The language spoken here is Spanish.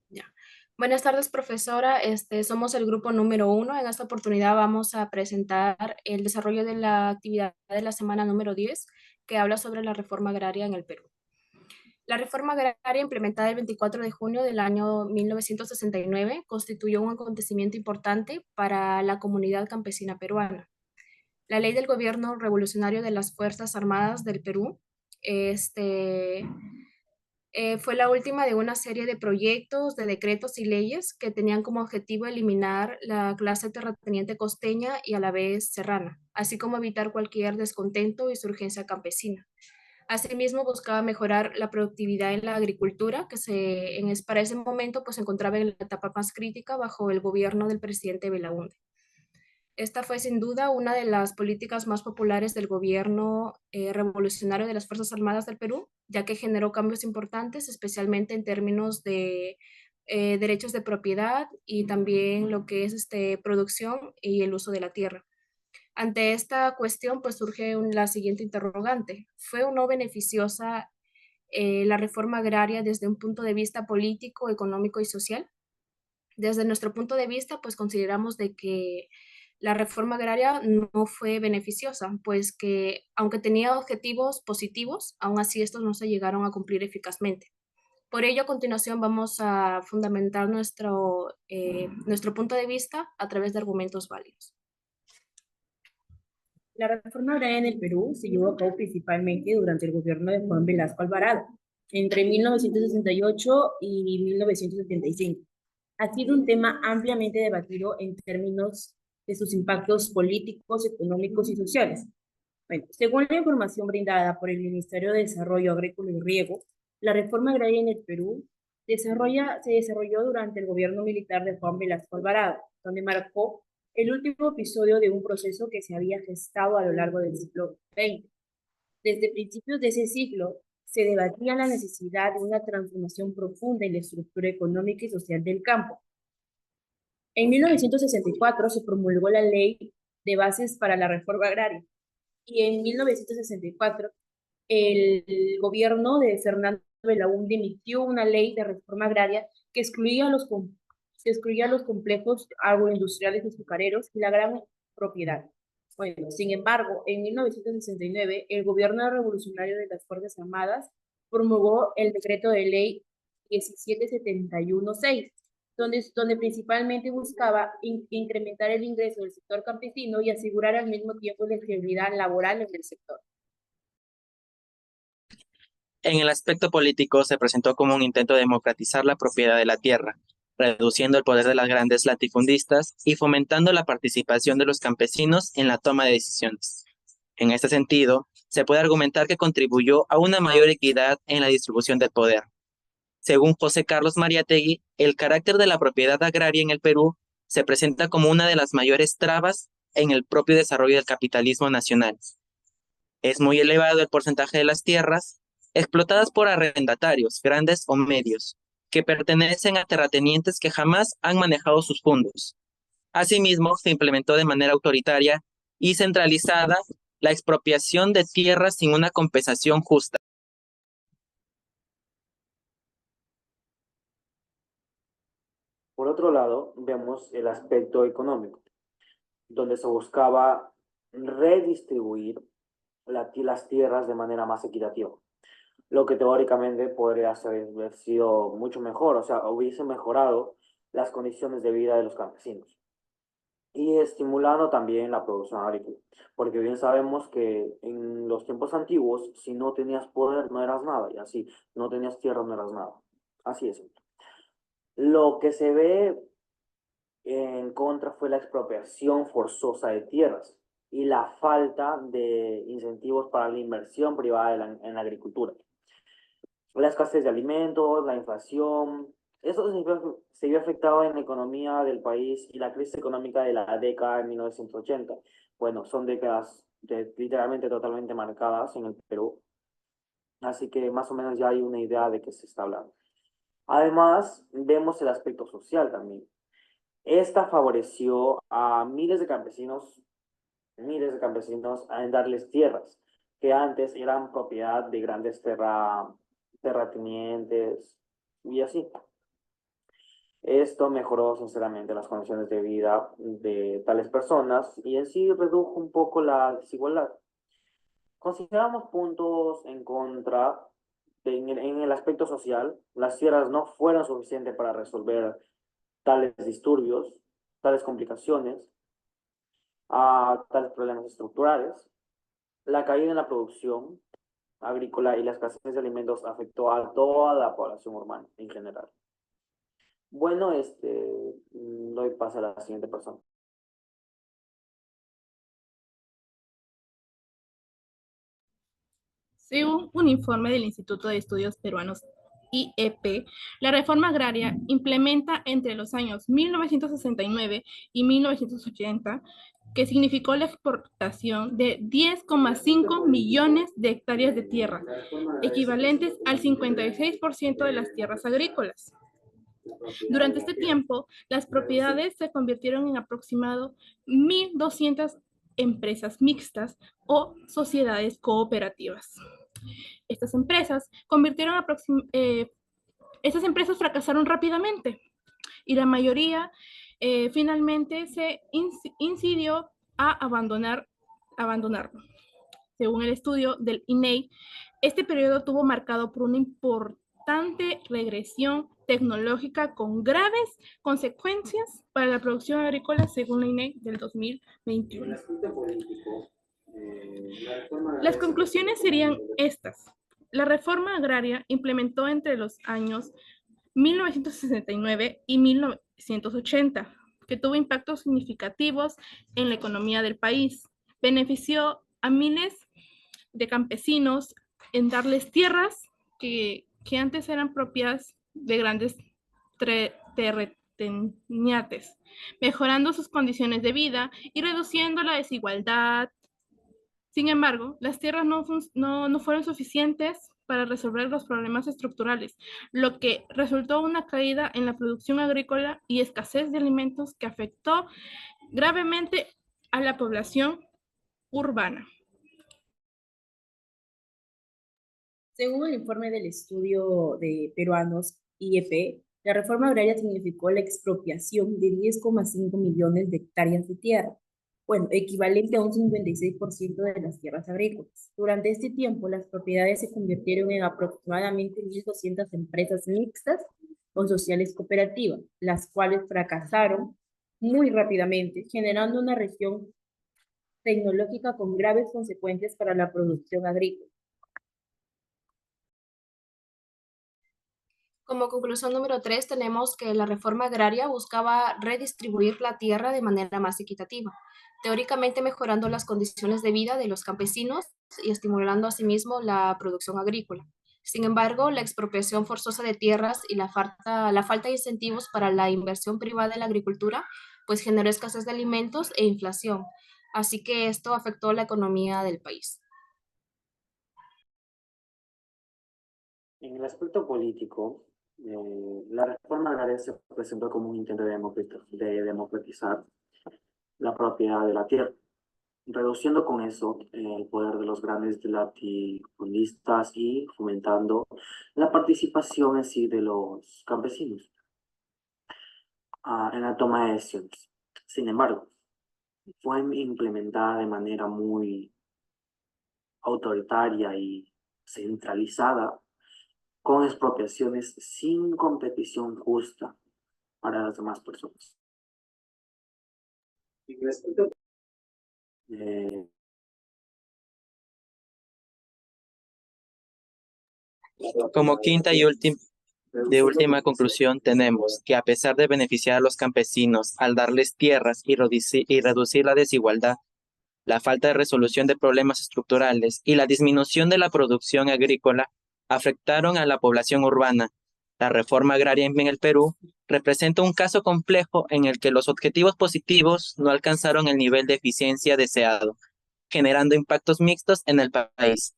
Ya. Buenas tardes, profesora. Somos el grupo número 1. En esta oportunidad vamos a presentar el desarrollo de la actividad de la semana número 10, que habla sobre la reforma agraria en el Perú. La reforma agraria implementada el 24 de junio del año 1969 constituyó un acontecimiento importante para la comunidad campesina peruana. La ley del gobierno revolucionario de las Fuerzas Armadas del Perú, este, fue la última de una serie de proyectos, de decretos y leyes que tenían como objetivo eliminar la clase terrateniente costeña y a la vez serrana, así como evitar cualquier descontento y surgencia campesina. Asimismo, buscaba mejorar la productividad en la agricultura, que para ese momento pues, se encontraba en la etapa más crítica bajo el gobierno del presidente Belaúnde. Esta fue sin duda una de las políticas más populares del gobierno revolucionario de las Fuerzas Armadas del Perú, ya que generó cambios importantes, especialmente en términos de derechos de propiedad y también lo que es producción y el uso de la tierra. Ante esta cuestión, pues surge la siguiente interrogante. ¿Fue o no beneficiosa la reforma agraria desde un punto de vista político, económico y social? Desde nuestro punto de vista, pues consideramos de que la reforma agraria no fue beneficiosa, pues que aunque tenía objetivos positivos, aún así estos no se llegaron a cumplir eficazmente. Por ello, a continuación vamos a fundamentar nuestro punto de vista a través de argumentos válidos. La reforma agraria en el Perú se llevó a cabo principalmente durante el gobierno de Juan Velasco Alvarado, entre 1968 y 1975. Ha sido un tema ampliamente debatido en términos de sus impactos políticos, económicos y sociales. Bueno, según la información brindada por el Ministerio de Desarrollo Agrícola y Riego, la reforma agraria en el Perú se desarrolló durante el gobierno militar de Juan Velasco Alvarado, donde marcó el último episodio de un proceso que se había gestado a lo largo del siglo XX. Desde principios de ese siglo, se debatía la necesidad de una transformación profunda en la estructura económica y social del campo. En 1964 se promulgó la Ley de Bases para la Reforma Agraria y en 1964 el gobierno de Fernando Belaúnde emitió una ley de reforma agraria que excluía los complejos agroindustriales azucareros y la gran propiedad. Bueno, sin embargo, en 1969, el gobierno revolucionario de las Fuerzas Armadas promulgó el decreto de ley 17716, donde principalmente buscaba incrementar el ingreso del sector campesino y asegurar al mismo tiempo la estabilidad laboral en el sector. En el aspecto político se presentó como un intento de democratizar la propiedad de la tierra, reduciendo el poder de las grandes latifundistas y fomentando la participación de los campesinos en la toma de decisiones. En este sentido, se puede argumentar que contribuyó a una mayor equidad en la distribución del poder. Según José Carlos Mariátegui, el carácter de la propiedad agraria en el Perú se presenta como una de las mayores trabas en el propio desarrollo del capitalismo nacional. Es muy elevado el porcentaje de las tierras explotadas por arrendatarios, grandes o medios, que pertenecen a terratenientes que jamás han manejado sus fondos. Asimismo, se implementó de manera autoritaria y centralizada la expropiación de tierras sin una compensación justa. Por otro lado, vemos el aspecto económico, donde se buscaba redistribuir las tierras de manera más equitativa, lo que teóricamente podría haber sido mucho mejor, o sea, hubiese mejorado las condiciones de vida de los campesinos y estimulando también la producción agrícola, porque bien sabemos que en los tiempos antiguos, si no tenías poder, no eras nada, y así, no tenías tierra, no eras nada. Así es. Lo que se ve en contra fue la expropiación forzosa de tierras y la falta de incentivos para la inversión privada en la agricultura. La escasez de alimentos, la inflación, eso se vio afectado en la economía del país y la crisis económica de la década de 1980. Bueno, son décadas literalmente totalmente marcadas en el Perú, así que más o menos ya hay una idea de qué se está hablando. Además, vemos el aspecto social también. Esta favoreció a miles de campesinos en darles tierras que antes eran propiedad de grandes terratenientes y así. Esto mejoró sinceramente las condiciones de vida de tales personas y en sí redujo un poco la desigualdad. Consideramos puntos en contra en el aspecto social. Las tierras no fueron suficientes para resolver tales disturbios, tales complicaciones, tales problemas estructurales. La caída en la producción agrícola y la escasez de alimentos afectó a toda la población urbana en general. Bueno, doy paso a la siguiente persona. Según un informe del Instituto de Estudios Peruanos IEP, la reforma agraria implementa entre los años 1969 y 1980, que significó la exportación de 10,5 millones de hectáreas de tierra, equivalentes al 56% de las tierras agrícolas. Durante este tiempo, las propiedades se convirtieron en aproximado 1.200 empresas mixtas o sociedades cooperativas. Estas empresas estas empresas fracasaron rápidamente y la mayoría finalmente se incidió a abandonarlo. Según el estudio del INEI, este periodo tuvo marcado por una importante regresión tecnológica con graves consecuencias para la producción agrícola, según la INEI del 2021. Las conclusiones serían estas. La reforma agraria implementó entre los años 1969 y 1980, que tuvo impactos significativos en la economía del país. Benefició a miles de campesinos en darles tierras que antes eran propias de grandes terratenientes, mejorando sus condiciones de vida y reduciendo la desigualdad. Sin embargo, las tierras no fueron suficientes para resolver los problemas estructurales, lo que resultó una caída en la producción agrícola y escasez de alimentos que afectó gravemente a la población urbana. Según el informe del estudio de peruanos IEP, la reforma agraria significó la expropiación de 10,5 millones de hectáreas de tierra, bueno, equivalente a un 56% de las tierras agrícolas. Durante este tiempo, las propiedades se convirtieron en aproximadamente 1.200 empresas mixtas o sociales cooperativas, las cuales fracasaron muy rápidamente, generando una región tecnológica con graves consecuencias para la producción agrícola. Como conclusión número 3, tenemos que la reforma agraria buscaba redistribuir la tierra de manera más equitativa, teóricamente mejorando las condiciones de vida de los campesinos y estimulando asimismo la producción agrícola. Sin embargo, la expropiación forzosa de tierras y la falta de incentivos para la inversión privada en la agricultura, pues generó escasez de alimentos e inflación. Así que esto afectó la economía del país. En el aspecto político, la reforma agraria se presentó como un intento de democratizar la propiedad de la tierra, reduciendo con eso el poder de los grandes latifundistas y fomentando la participación en sí de los campesinos en la toma de decisiones. Sin embargo, fue implementada de manera muy autoritaria y centralizada, con expropiaciones sin competición justa para las demás personas. Como quinta y última conclusión, tenemos que a pesar de beneficiar a los campesinos al darles tierras y reducir la desigualdad, la falta de resolución de problemas estructurales y la disminución de la producción agrícola afectaron a la población urbana. La reforma agraria en el Perú representa un caso complejo en el que los objetivos positivos no alcanzaron el nivel de eficiencia deseado, generando impactos mixtos en el país.